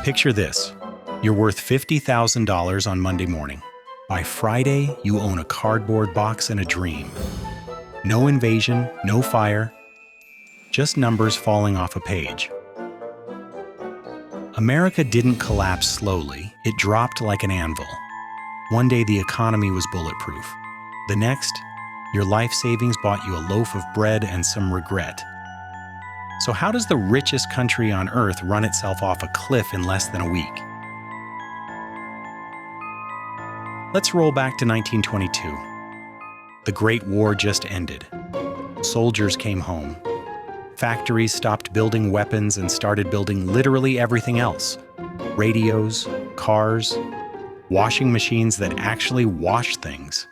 Picture this. You're worth $50,000 on Monday morning. By Friday, you own a cardboard box and a dream. No invasion, no fire, just numbers falling off a page. America didn't collapse slowly, it dropped like an anvil. One day the economy was bulletproof. The next, your life savings bought you a loaf of bread and some regret. So how does the richest country on earth run itself off a cliff in less than a week? Let's roll back to 1922. The Great War just ended. Soldiers came home. Factories stopped building weapons and started building literally everything else. Radios, cars, washing machines that actually wash things.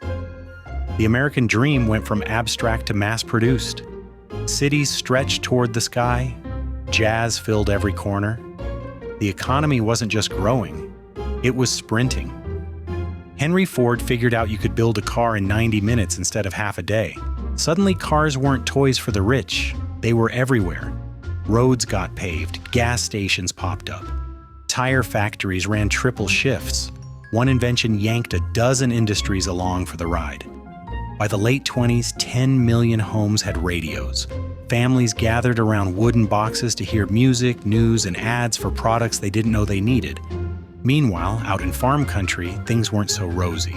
The American dream went from abstract to mass-produced. Cities stretched toward the sky. Jazz filled every corner. The economy wasn't just growing, it was sprinting. Henry Ford figured out you could build a car in 90 minutes instead of half a day. Suddenly, cars weren't toys for the rich. They were everywhere. Roads got paved, gas stations popped up. Tire factories ran triple shifts. One invention yanked a dozen industries along for the ride. By the late 20s, 10 million homes had radios. Families gathered around wooden boxes to hear music, news, and ads for products they didn't know they needed. Meanwhile, out in farm country, things weren't so rosy.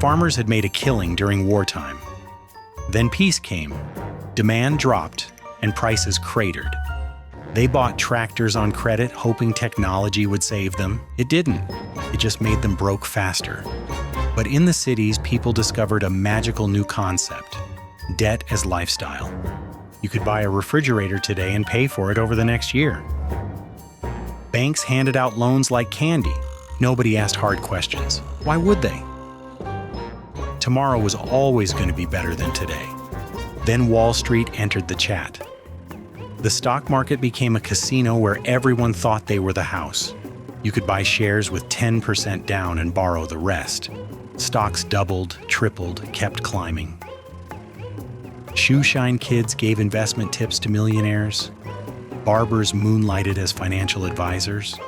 Farmers had made a killing during wartime. Then peace came. Demand dropped, and prices cratered. They bought tractors on credit, hoping technology would save them. It didn't. It just made them broke faster. But in the cities, people discovered a magical new concept: debt as lifestyle. You could buy a refrigerator today and pay for it over the next year. Banks handed out loans like candy. Nobody asked hard questions. Why would they? Tomorrow was always going to be better than today. Then Wall Street entered the chat. The stock market became a casino where everyone thought they were the house. You could buy shares with 10% down and borrow the rest. Stocks doubled, tripled, kept climbing. Shoeshine kids gave investment tips to millionaires. Barbers moonlighted as financial advisors.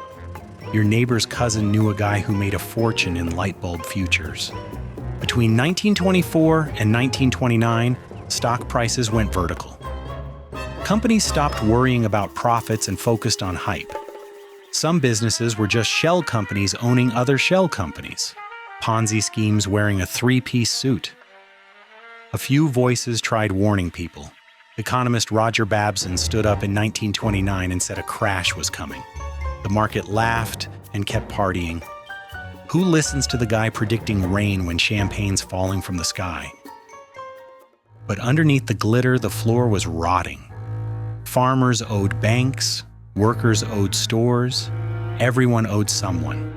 Your neighbor's cousin knew a guy who made a fortune in light bulb futures. Between 1924 and 1929, stock prices went vertical. Companies stopped worrying about profits and focused on hype. Some businesses were just shell companies owning other shell companies. Ponzi schemes wearing a three-piece suit. A few voices tried warning people. Economist Roger Babson stood up in 1929 and said a crash was coming. The market laughed and kept partying. Who listens to the guy predicting rain when champagne's falling from the sky? But underneath the glitter, the floor was rotting. Farmers owed banks, workers owed stores, everyone owed someone.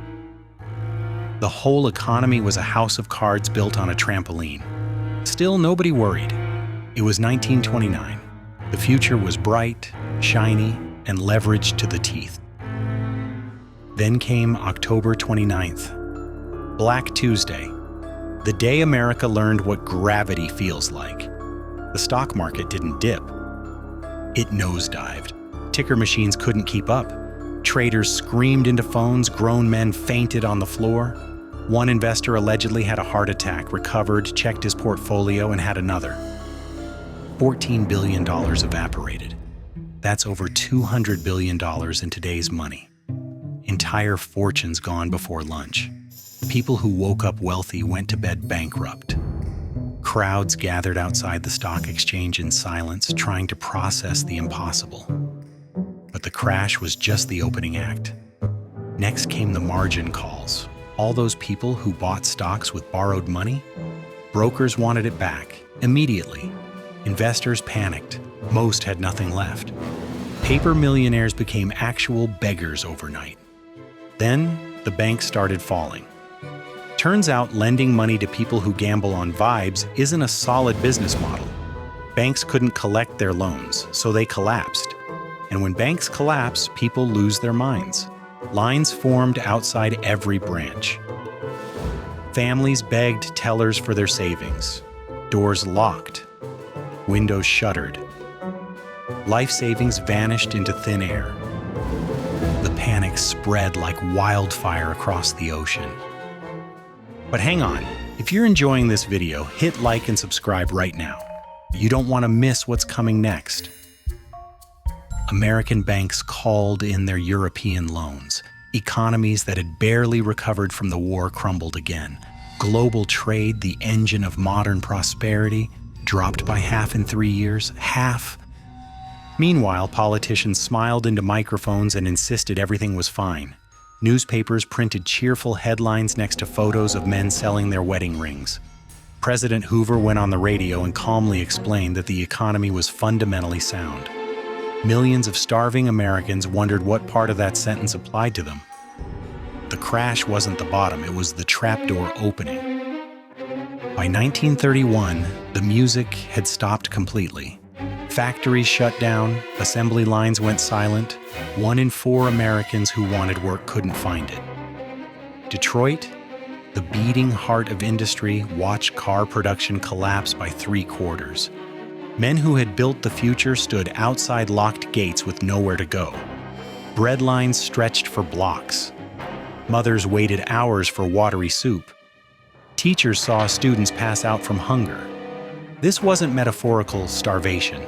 The whole economy was a house of cards built on a trampoline. Still, nobody worried. It was 1929. The future was bright, shiny, and leveraged to the teeth. Then came October 29th, Black Tuesday, the day America learned what gravity feels like. The stock market didn't dip. It nosedived. Ticker machines couldn't keep up. Traders screamed into phones, grown men fainted on the floor. One investor allegedly had a heart attack, recovered, checked his portfolio, and had another. $14 billion evaporated. That's over $200 billion in today's money. Entire fortunes gone before lunch. People who woke up wealthy went to bed bankrupt. Crowds gathered outside the stock exchange in silence, trying to process the impossible. But the crash was just the opening act. Next came the margin calls. All those people who bought stocks with borrowed money? Brokers wanted it back, immediately. Investors panicked. Most had nothing left. Paper millionaires became actual beggars overnight. Then, the banks started falling. Turns out lending money to people who gamble on vibes isn't a solid business model. Banks couldn't collect their loans, so they collapsed. And when banks collapse, people lose their minds. Lines formed outside every branch. Families begged tellers for their savings. Doors locked. Windows shuttered. Life savings vanished into thin air. The panic spread like wildfire across the ocean. But hang on, if you're enjoying this video, hit like and subscribe right now. You don't want to miss what's coming next. American banks called in their European loans. Economies that had barely recovered from the war crumbled again. Global trade, the engine of modern prosperity, dropped by half in 3 years. Half. Meanwhile, politicians smiled into microphones and insisted everything was fine. Newspapers printed cheerful headlines next to photos of men selling their wedding rings. President Hoover went on the radio and calmly explained that the economy was fundamentally sound. Millions of starving Americans wondered what part of that sentence applied to them. The crash wasn't the bottom, it was the trapdoor opening. By 1931, the music had stopped completely. Factories shut down, assembly lines went silent. 1 in 4 Americans who wanted work couldn't find it. Detroit, the beating heart of industry, watched car production collapse by 3/4. Men who had built the future stood outside locked gates with nowhere to go. Bread lines stretched for blocks. Mothers waited hours for watery soup. Teachers saw students pass out from hunger. This wasn't metaphorical starvation.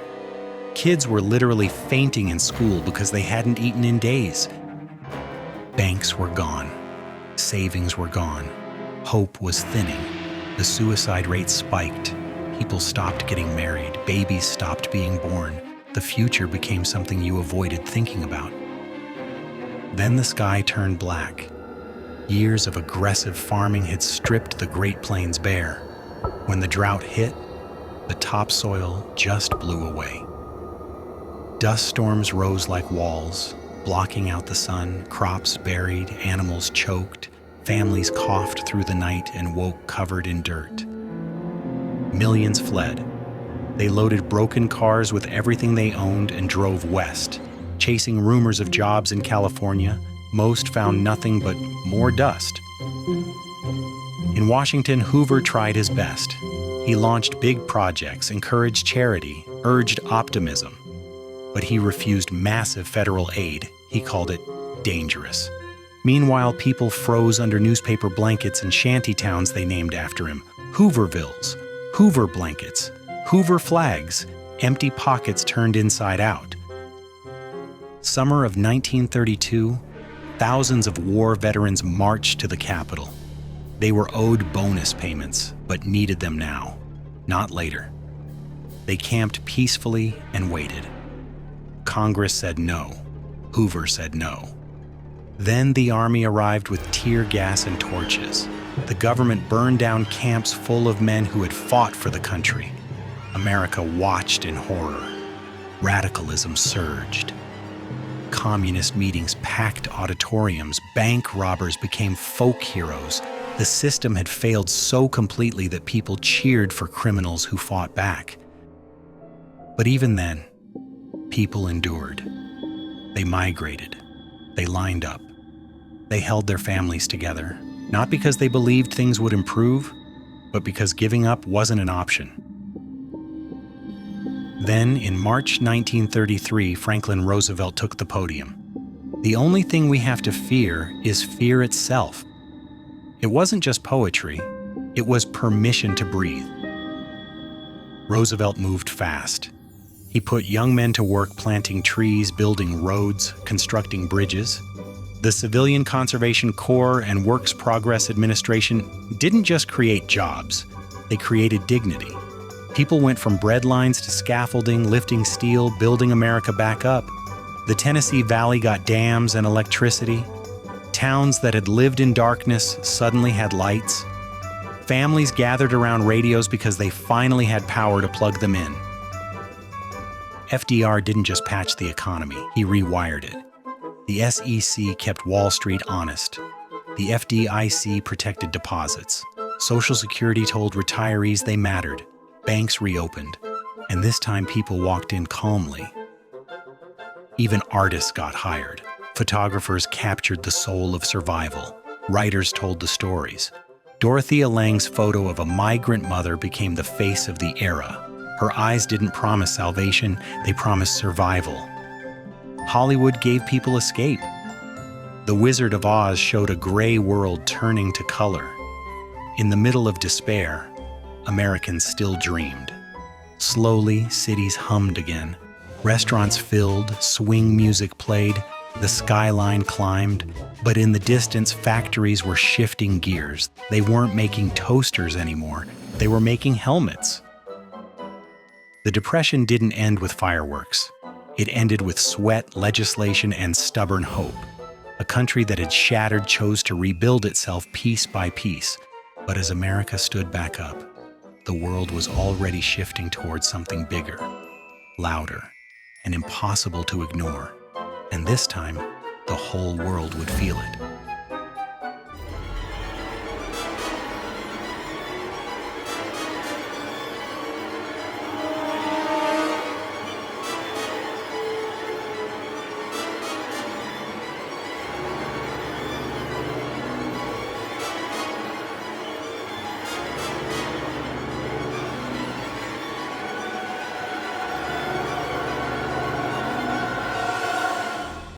Kids were literally fainting in school because they hadn't eaten in days. Banks were gone. Savings were gone. Hope was thinning. The suicide rate spiked. People stopped getting married. Babies stopped being born. The future became something you avoided thinking about. Then the sky turned black. Years of aggressive farming had stripped the Great Plains bare. When the drought hit, the topsoil just blew away. Dust storms rose like walls, blocking out the sun, crops buried, animals choked, families coughed through the night and woke covered in dirt. Millions fled. They loaded broken cars with everything they owned and drove west, chasing rumors of jobs in California. Most found nothing but more dust. In Washington, Hoover tried his best. He launched big projects, encouraged charity, urged optimism. But he refused massive federal aid. He called it dangerous. Meanwhile, people froze under newspaper blankets in shanty towns they named after him. Hoovervilles, Hoover blankets, Hoover flags, empty pockets turned inside out. Summer of 1932, thousands of war veterans marched to the Capitol. They were owed bonus payments, but needed them now, not later. They camped peacefully and waited. Congress said no. Hoover said no. Then the army arrived with tear gas and torches. The government burned down camps full of men who had fought for the country. America watched in horror. Radicalism surged. Communist meetings packed auditoriums. Bank robbers became folk heroes. The system had failed so completely that people cheered for criminals who fought back. But even then, people endured. They migrated. They lined up. They held their families together, not because they believed things would improve, but because giving up wasn't an option. Then, in March 1933, Franklin Roosevelt took the podium. The only thing we have to fear is fear itself. It wasn't just poetry, it was permission to breathe. Roosevelt moved fast. He put young men to work planting trees, building roads, constructing bridges. The Civilian Conservation Corps and Works Progress Administration didn't just create jobs, they created dignity. People went from bread lines to scaffolding, lifting steel, building America back up. The Tennessee Valley got dams and electricity. Towns that had lived in darkness suddenly had lights. Families gathered around radios because they finally had power to plug them in. FDR didn't just patch the economy, he rewired it. The SEC kept Wall Street honest. The FDIC protected deposits. Social Security told retirees they mattered. Banks reopened, and this time people walked in calmly. Even artists got hired. Photographers captured the soul of survival. Writers told the stories. Dorothea Lange's photo of a migrant mother became the face of the era. Her eyes didn't promise salvation, they promised survival. Hollywood gave people escape. The Wizard of Oz showed a gray world turning to color. In the middle of despair, Americans still dreamed. Slowly, cities hummed again. Restaurants filled, swing music played, the skyline climbed, but in the distance, factories were shifting gears. They weren't making toasters anymore. They were making helmets. The Depression didn't end with fireworks. It ended with sweat, legislation, and stubborn hope. A country that had shattered chose to rebuild itself piece by piece. But as America stood back up, the world was already shifting towards something bigger, louder, and impossible to ignore. And this time, the whole world would feel it.